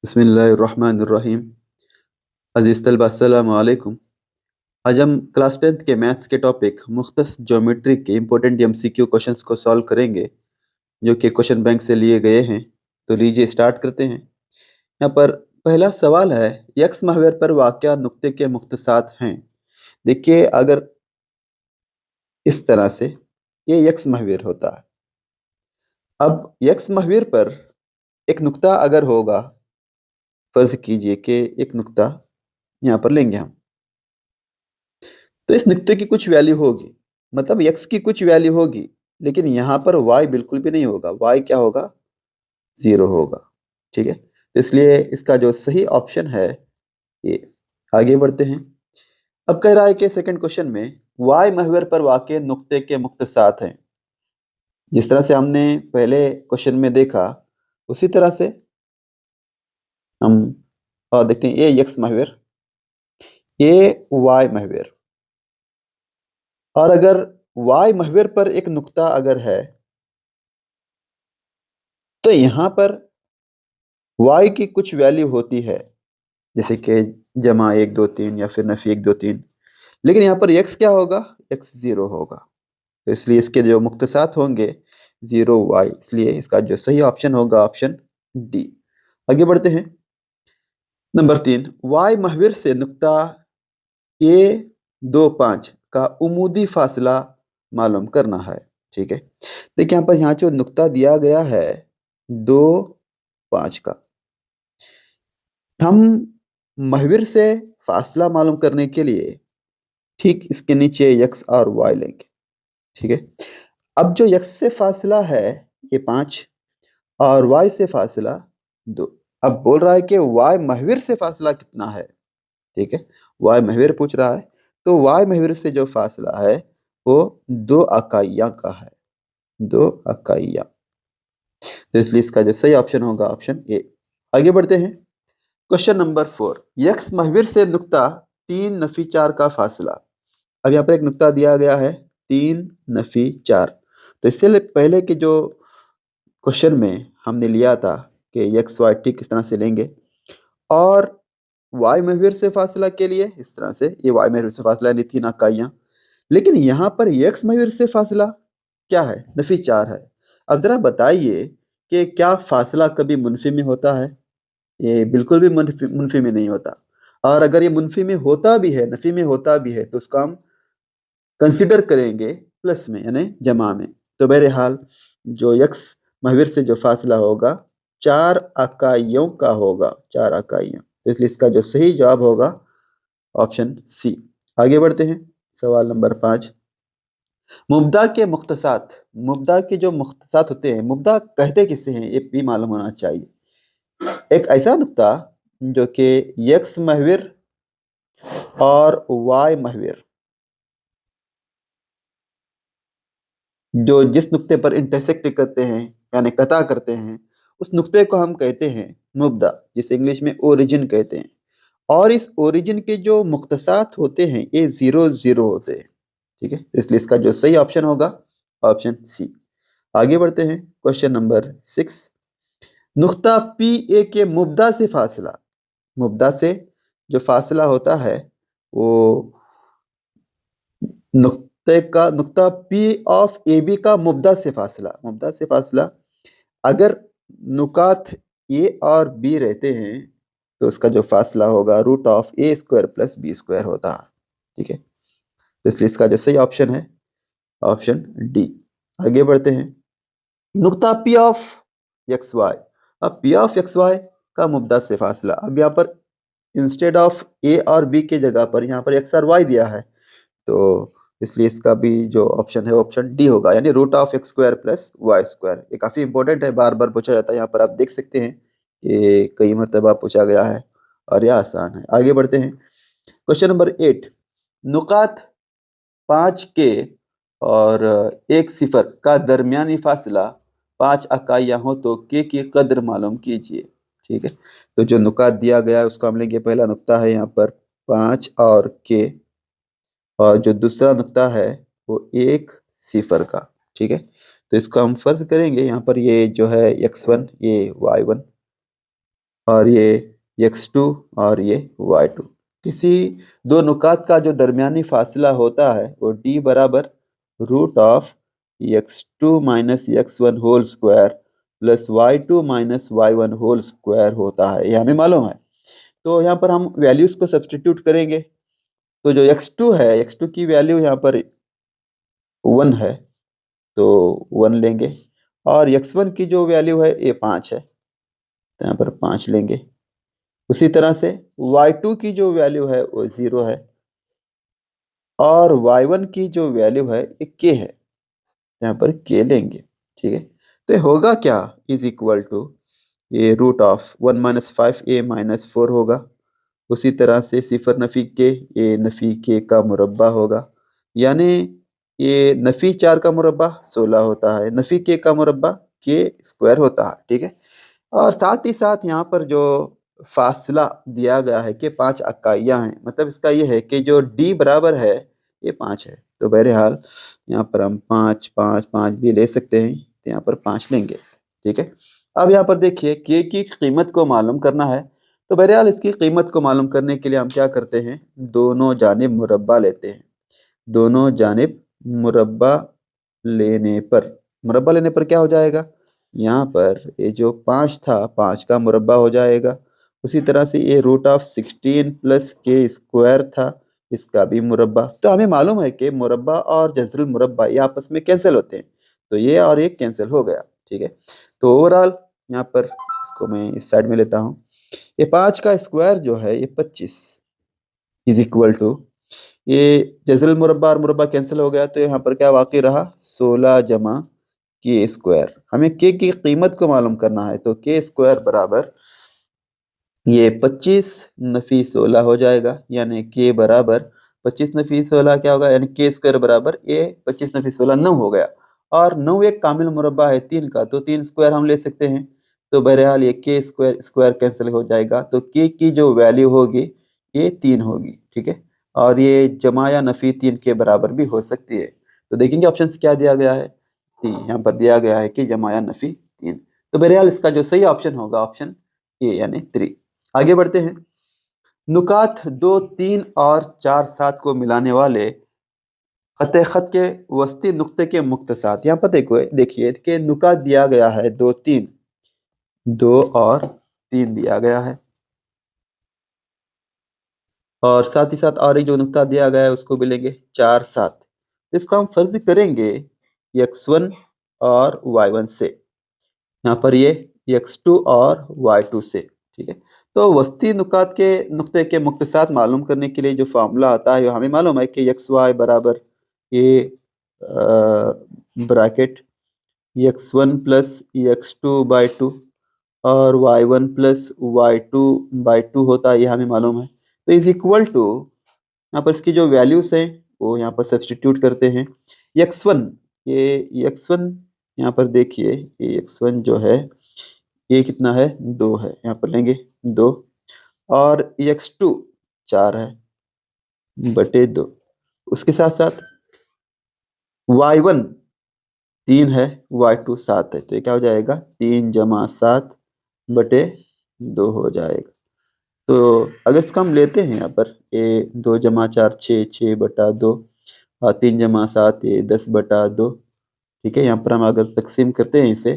बिस्मिल्लाहिर्रहमानिर्रहीम। अज़ीज़ तलबा अस्सलामु अलैकुम। आज हम क्लास 10th के मैथ्स के टॉपिक मुख्तस ज्योमेट्री के इम्पोर्टेंट एमसीक्यू क्वेश्चंस को सॉल्व करेंगे, जो कि क्वेश्चन बैंक से लिए गए हैं। तो लीजिए स्टार्ट करते हैं। यहाँ पर पहला सवाल है, यक्स महवर पर वाक़या नुक्ते के मुख्तसात हैं। देखिए, अगर इस तरह से ये यक्स महवर होता है। अब यक्स महवर पर एक नुक्ता अगर होगा, फर्ज कीजिए कि एक नुक्ता यहाँ पर लेंगे हम, तो इस नुक्ते की कुछ वैल्यू होगी, मतलब x की कुछ वैल्यू होगी, लेकिन यहाँ पर y बिल्कुल भी नहीं होगा। y क्या होगा? 0 होगा। ठीक है, तो इसलिए इसका जो सही ऑप्शन है ये। आगे बढ़ते हैं। अब कह रहा है कि सेकंड क्वेश्चन में y महवर पर वाक़े नुक्ते के मुख्तसात हैं। जिस तरह से हमने पहले क्वेश्चन में देखा, उसी तरह से हम और देखते हैं। ये x महवर, ये y महवर, और अगर y महवर पर एक नुक्ता अगर है, तो यहाँ पर y की कुछ वैल्यू होती है, जैसे कि जमा 1 2 3 या फिर नफी 1 2 3। लेकिन यहाँ पर x क्या होगा? x 0 होगा। तो इसलिए इसके जो मुख्तसात होंगे 0 y, इसलिए इसका जो सही ऑप्शन होगा ऑप्शन डी। आगे बढ़ते हैं। नंबर 3, y महवर से नुक्ता A 2 5 का उमूदी फासला मालूम करना है। ठीक है, देखिए यहाँ पर जो नुक्ता दिया गया है 2 5 का, हम महवर से फासला मालूम करने के लिए ठीक इसके नीचे x और y लेंगे। ठीक है, अब जो x से फासला है ये 5 और y से फासला 2। अब बोल रहा है कि y महवर से फासला कितना है। ठीक है, y महवर पूछ रहा है, तो y महवर से जो फासला है वो 2 इकाइयाँ का है, 2 इकाइयाँ। तो इसलिए इसका जो सही ऑप्शन होगा ऑप्शन ए। आगे बढ़ते हैं। क्वेश्चन नंबर 4, यक्स महवर से नुक्ता 3 - 4 का फासला। अब यहाँ पर एक नुक्ता दिया गया है 3 - 4। तो इससे पहले के जो क्वेश्चन में हमने लिया था कि यक्स वाई टी किस तरह से लेंगे, और वाई महवर से फासला के लिए इस तरह से, ये वाई महवर से फासला यानी 3 इकाइयाँ। लेकिन यहाँ पर यक्स महवर से फासला क्या है? नफी 4 है। अब जरा बताइए कि क्या फासला कभी मुनफी में होता है? ये बिल्कुल भी मुनफी में नहीं होता। और अगर ये मुनफी में होता भी है, नफी में होता भी है, तो उसका हम कंसिडर करेंगे प्लस में यानी जमा में। तो बहरहाल जो यक्स महवर से जो फासला होगा 4 इकाइयों का होगा, 4 इकाइयाँ। तो इसलिए इसका जो सही जवाब होगा ऑप्शन सी। आगे बढ़ते हैं। सवाल नंबर 5, मुब्दा के मुख्तसात। मुब्दा के जो मुख्तसात होते हैं, मुब्दा कहते किसे हैं ये भी मालूम होना चाहिए। एक ऐसा नुक्ता जो कि यक्स महवर और वाई महवर, जो जिस नुक्ते पर इंटरसेक्ट करते हैं यानी कता करते हैं, उस नुक्ते को हम कहते हैं मुब्दा, जिसे इंग्लिश में ओरिजिन कहते हैं। और इस ओरिजिन के जो मुख्तसात होते हैं ये 0 0 होते हैं। ठीक है, इसलिए इसका जो सही ऑप्शन होगा ऑप्शन सी। आगे बढ़ते हैं। क्वेश्चन नंबर 6, नुक्ता पी ए के मुब्दा से फासला। मुब्दा से जो फासला होता है वो नुक्ता पी ऑफ ए बी का मुब्दा से फासला। मुब्दा से फासला, अगर नुकात ए और बी रहते हैं तो उसका जो फासला होगा √(a² + b² होता है। ठीक है, तो इसलिए इसका जो सही ऑप्शन है ऑप्शन डी। आगे बढ़ते हैं। नुक्ता पी ऑफ एक्स वाई। अब पी ऑफ एक्स वाई का मुब्दा से फासला, अब यहाँ पर इंस्टेड ऑफ ए और बी के जगह पर यहाँ पर एक्स और वाई दिया है, तो इसलिए इसका भी जो ऑप्शन है ऑप्शन डी होगा, यानी √(x² + y²। ये काफ़ी इंपॉर्टेंट है, बार बार पूछा जाता है। यहाँ पर आप देख सकते हैं कि कई मरतबा पूछा गया है और यह आसान है। आगे बढ़ते हैं। क्वेश्चन नंबर 8, नुकात 5 के और 1 0 का दरमियानी फासला 5 इकाइयाँ हो तो के की कदर मालूम कीजिए। ठीक है, तो जो नुकात दिया गया है उसको हम लेंगे। पहला नुक्ता है यहाँ पर 5 और के, और जो दूसरा नुक्ता है वो 1 0 का। ठीक है, तो इसको हम फर्ज करेंगे यहाँ पर, ये जो है x1 ये y1, और ये x2 और ये y2। किसी दो नुकात का जो दरमियानी फासला होता है वो d बराबर root of x2 minus x1 whole square plus y2 minus y1 whole square होता है, ये हमें मालूम है। तो यहाँ पर हम वैल्यूज को सब्स्टिट्यूट करेंगे। तो जो x2 है, x2 की वैल्यू यहाँ पर 1 है, तो 1 लेंगे। और x1 की जो वैल्यू है ये 5 है, तो यहाँ पर 5 लेंगे। उसी तरह से y2 की जो वैल्यू है वो 0 है, और y1 की जो वैल्यू है ये k है, यहाँ पर k लेंगे। ठीक है, तो ये होगा क्या, इज इक्वल टू ये root of 1 minus 5a minus 4 होगा। उसी तरह से सिफर नफी के, ये नफी के का मुरब्बा होगा, यानी ये नफी 4 का मुरब्बा 16 होता है, नफी के का मुरब्बा के स्क्वायर होता है। ठीक है, और साथ ही साथ यहाँ पर जो फासला दिया गया है कि 5 इकाइयाँ हैं, मतलब इसका ये है कि जो d बराबर है ये 5 है। तो बहरहाल यहाँ पर हम 5 5 5 भी ले सकते हैं, तो यहाँ पर 5 लेंगे। ठीक है, अब यहाँ पर देखिए k की कीमत को मालूम करना है। तो बहरहाल इसकी कीमत को मालूम करने के लिए हम क्या करते हैं, दोनों जानिब मुरब्बा लेते हैं। दोनों जानिब मुरब्बा लेने पर क्या हो जाएगा, यहाँ पर ये जो 5 था 5 का मुरब्बा हो जाएगा। उसी तरह से ये रूट ऑफ 16 प्लस के स्क्वायर था, इसका भी मुरब्बा। तो हमें मालूम है कि मुरब्बा और जज़रुल मुरब्बा ये आपस में कैंसिल होते हैं, तो ये और ये कैंसिल हो गया। ठीक है, तो ओवरऑल यहाँ पर इसको मैं इस साइड में लेता हूँ। ये 5 का स्क्वायर जो है ये 25 इज इक्वल टू, ये जज़रुल मुरब्बा और मुरब्बा कैंसिल हो गया, तो यहाँ पर क्या बाकी रहा, 16 जमा के स्क्वायर। हमें के की कीमत को मालूम करना है, तो के स्क्वायर बराबर ये 25 नफी 16 हो जाएगा, यानी के बराबर 25 नफी 16 क्या होगा, यानी के स्क्वायर बराबर ये 25 नफी 16 9 हो गया। और 9 एक कामिल मुरब्बा है 3 का, तो 3 स्क्वायर हम ले सकते हैं। तो बहरहाल ये के स्क्वायर स्क्वायर कैंसिल हो जाएगा, तो के की जो वैल्यू होगी ये 3 होगी। ठीक है, और ये जमा या नफी 3 के बराबर भी हो सकती है। तो देखेंगे ऑप्शन क्या दिया गया है, यहाँ पर दिया गया है कि जमा या नफी 3। तो बहरहाल इसका जो सही ऑप्शन होगा ऑप्शन ए यानी 3। आगे बढ़ते हैं। नुकात 2 3 और 4 7 को मिलाने वाले खत खत के वस्ती नुक्ते के मुक्तसात। यहाँ पर देखिए कि नुकात दिया गया है 2 3, 2 और 3 दिया गया है, और साथ ही साथ और एक जो नुक्ता दिया गया है उसको भी लेंगे 4 7। इसको हम फर्ज करेंगे x1 और y1 से, यहाँ पर ये x2 और y2 से। ठीक है, तो वस्ती नुकात के नुक्ते के मुक्तसात मालूम करने के लिए जो फार्मूला आता है वो हमें मालूम है कि एक्स वाई बराबर ये bracket x1 plus x2 by 2 और y1 प्लस y2 बाई 2 होता है, ये हमें मालूम है। तो इज इक्वल टू, यहाँ पर इसकी जो वैल्यूज हैं वो यहाँ पर सब्स्टिट्यूट करते हैं। x1, ये x1 यहाँ पर देखिए, ये x1 जो है ये कितना है, 2 है, यहाँ पर लेंगे 2। और x2 4 है बटे 2। उसके साथ साथ y1 3 है, y2 7 है, तो ये क्या हो जाएगा, 3 जमा 7 बटे 2 हो जाएगा। तो अगर इसको हम लेते हैं यहाँ पर, ये 2 जमा 4 6, 6 बटा 2, और 3 जमा 7 ये 10 बटा 2। ठीक है, यहाँ पर हम अगर तकसीम करते हैं इसे,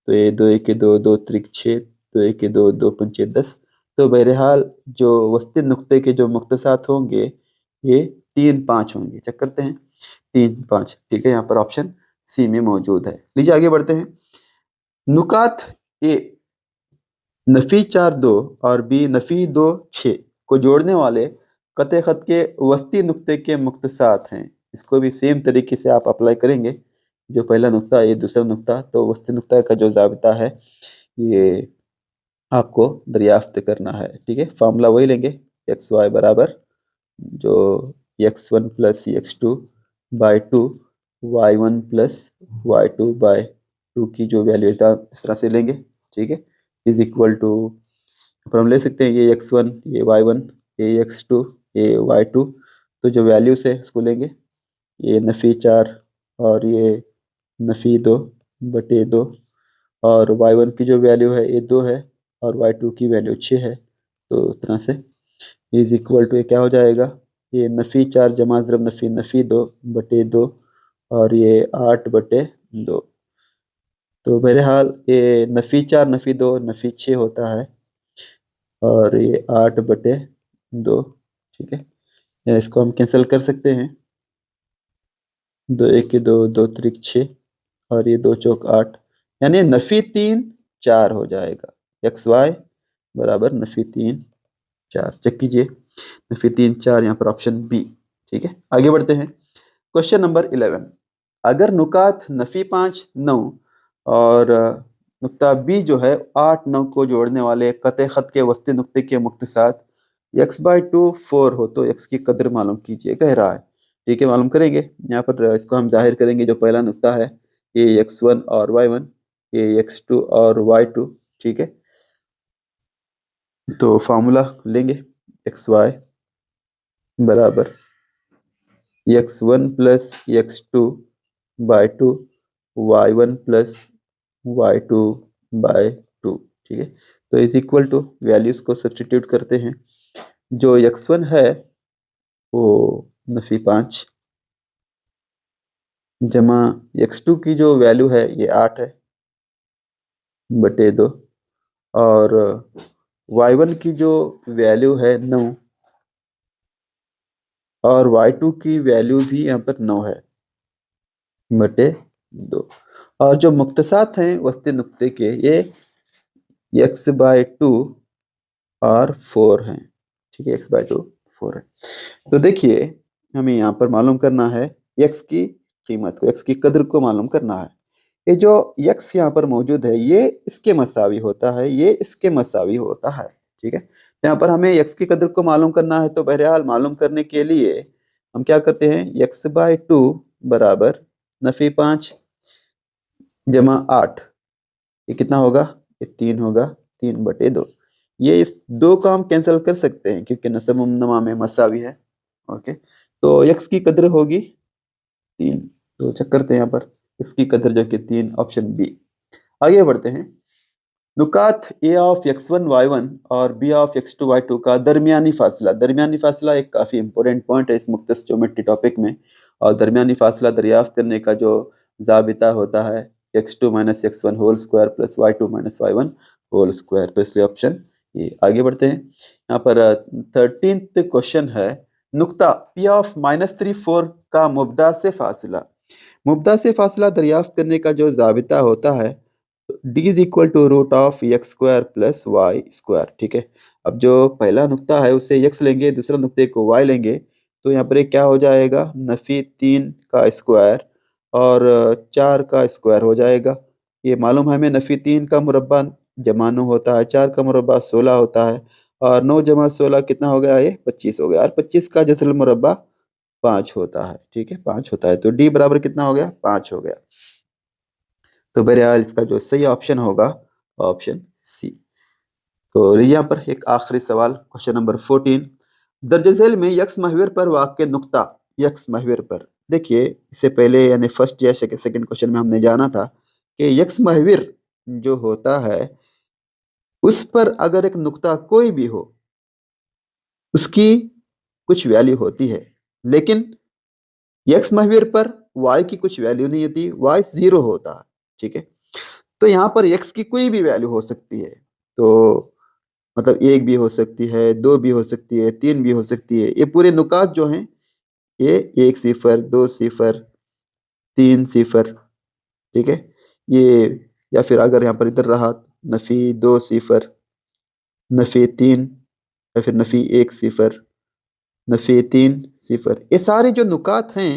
तो ये 2 1 2 2 त्रिक 6, 2 1 2 2 पंचे 10। तो बहरहाल जो वस्ती नुक्ते के जो मुख्तसात होंगे ये 3 5 होंगे। चेक करते हैं, 3 5। ठीक है, यहाँ पर ऑप्शन सी में मौजूद है। लीजिए आगे बढ़ते हैं। नुकात ए नफी 4 2 और बी नफी 2 6 को जोड़ने वाले कते खत के वस्ती नुक्ते के मुख्तसात हैं। इसको भी सेम तरीके से आप अप्लाई करेंगे, जो पहला नुक्ता ये दूसरा नुक्ता। तो वस्ती नुक्ता का जो ज़ाबिता है ये आपको दरियाफ्त करना है। ठीक है, फार्मूला वही लेंगे, एक्स वाई बराबर जो x1 plus x2 by 2, y1 plus y2 by 2 की जो वैल्यू इस तरह से लेंगे। ठीक है, इज इक्वल टू, पर हम ले सकते हैं ये x1 ये y1 ये x2 ये y2। तो जो वैल्यूज है उसको लेंगे, ये नफ़ी 4 और ये नफ़ी 2 बटे 2, और y1 की जो वैल्यू है ये 2 है, और y2 की वैल्यू 6 है। तो इस तरह से इज इक्वल टू ये क्या हो जाएगा, ये नफ़ी 4 जमा ज़रब नफ़ी नफ़ी 2 बटे 2 और ये 8 बटे 2। तो बहरहाल ये नफ़ी 4 नफ़ी 2 नफ़ी 6 होता है और ये 8 बटे 2। ठीक है, या इसको हम कैंसिल कर सकते हैं, 2 1 के 2 2 त्रिक 6 और ये 2 चौक 8, यानी नफ़ी 3 4 हो जाएगा। एक्स वाई बराबर नफ़ी 3 4, चेक कीजिए, नफ़ी 3 4 यहाँ पर ऑप्शन बी। ठीक है, आगे बढ़ते हैं। क्वेश्चन नंबर 11, अगर नुकात नफ़ी 5 9 और नुक्ता बी जो है 8 9 को जोड़ने वाले कत ख़त के वस्ती नुक्ते के मुक्तसात x/2 4 हो तो x की कदर मालूम कीजिए, कह रहा है। ठीक है, मालूम करेंगे। यहाँ पर इसको हम जाहिर करेंगे, जो पहला नुक्ता है ये x1 और y1, ये x2 और y2। ठीक है, तो फार्मूला लेंगे, xy बराबर x1 plus x2 bye 2 y1 plus y2 bye 2। ठीक है, तो इज इक्वल टू वैल्यूज को सब्स्टिट्यूट करते हैं। जो x1 है वो नफ़ी 5 जमा x2 की जो वैल्यू है ये 8 है बटे 2 और y1 की जो वैल्यू है 9 और y2 की वैल्यू भी यहाँ पर 9 है बटे 2। और जो मुक्तसात हैं वस्ती नुक्ते के, ये x/2 और 4 हैं। ठीक है, x/2 4 है। तो देखिए, हमें यहाँ पर मालूम करना है x की कीमत को, x की कदर को मालूम करना है। ये जो x यहाँ पर मौजूद है ये इसके मसावी होता है, ये इसके मसावी होता है। ठीक है, तो यहाँ पर हमें x की कदर को मालूम करना है, तो बहरहाल मालूम करने के लिए हम क्या करते हैं, x/2 बराबर नफ़ी 5 जमा 8, ये कितना होगा, ये 3 होगा, 3 बटे 2। ये इस 2 का हम कैंसिल कर सकते हैं क्योंकि नसब नमा में मसावी है। ओके, तो x की कदर होगी 3, तो चेक करते हैं यहाँ पर x की कदर जो कि 3, ऑप्शन बी। आगे बढ़ते हैं। नुकात a ऑफ x1 y1 और b ऑफ x2 y2 का दरमियानी फासला। दरमियानी फासला एक काफ़ी इंपॉर्टेंट पॉइंट है इस मुख्तस ज्योमेट्री टॉपिक में, और दरमियानी फासला दरियाफ्त करने का जो ज़ाबिता होता है x2 minus x1 whole square plus y2 minus y1 whole square, तो इसलिए ऑप्शन ये। आगे बढ़ते हैं। यहाँ पर 13th क्वेश्चन है, नुक्ता p ऑफ -3 4 का मुब्दा से फासला। मुब्दा से फासला दरियाफ्त करने का जो ज़ाबिता होता है d is equal to root of X square plus Y square. ठीक है, अब जो पहला नुक्ता है उसे x लेंगे, दूसरा नुक्ते को y लेंगे, तो यहाँ पर एक क्या हो जाएगा, नफ़ी 3 का स्क्वायर और 4 का स्क्वायर हो जाएगा। ये मालूम है हमें, नफ़ी 3 का मुरब्बा जमा 9 होता है, 4 का मुरब्बा 16 होता है और 9 जमा 16 कितना हो गया, ये 25 हो गया, और 25 का जसल मुरब्बा 5 होता है। ठीक है, 5 होता है, तो d बराबर कितना हो गया, 5 हो गया। तो बहरहाल इसका जो सही ऑप्शन होगा ऑप्शन सी। तो यहाँ पर एक आखिरी सवाल, क्वेश्चन नंबर 14, दर्ज झेल में यक्स महवर पर वाक़ नुक्ता, यक्स महवर पर। देखिए, इससे पहले यानी फर्स्ट या सेकंड क्वेश्चन में हमने जाना था कि यक्स महवर जो होता है उस पर अगर एक नुक्ता कोई भी हो उसकी कुछ वैल्यू होती है, लेकिन यक्स महवर पर वाई की कुछ वैल्यू नहीं होती, वाई 0 होता है। ठीक है, तो यहाँ पर x की कोई भी वैल्यू हो सकती है, तो मतलब 1 भी हो सकती है, 2 भी हो सकती है, 3 भी हो सकती है। ये पूरे नुकात जो हैं ये 1 सिफर 2 सिफर 3 सिफर। ठीक है, ये, या फिर अगर यहाँ पर इधर रहा नफ़ी 2 सिफर, नफ़ी 3, या फिर नफ़ी 1 सिफर, नफ़ी 3 सिफर, ये सारे जो नुकात हैं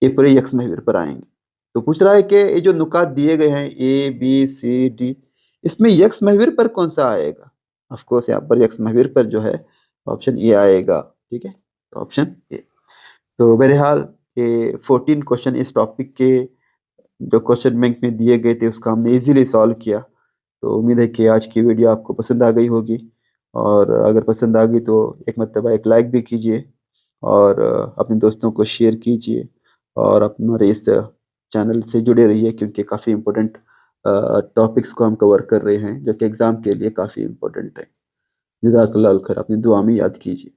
ये पूरे यक्स महवर पर आएंगे। तो पूछ रहा है कि ये जो नुकात दिए गए हैं ए बी सी डी, इसमें यक्स महवर पर कौन सा आएगा। ऑफ कोर्स यहाँ पर यक्स महवर पर जो है ऑप्शन ए आएगा। ठीक है, तो ऑप्शन ए। तो बहरहाल ये 14 क्वेश्चन इस टॉपिक के जो क्वेश्चन बैंक में दिए गए थे उसका हमने इजीली सॉल्व किया। तो उम्मीद है कि आज की वीडियो आपको पसंद आ गई होगी, और अगर पसंद आ गई तो एक मरतबा एक लाइक भी कीजिए और अपने दोस्तों को शेयर कीजिए और अपने इस चैनल से जुड़े रहिए क्योंकि काफ़ी इम्पोर्टेंट टॉपिक्स को हम कवर कर रहे हैं जो कि एग्जाम के लिए काफी इम्पोर्टेंट है। जज़ाकल्लाह खैर, अपनी दुआ में याद कीजिए।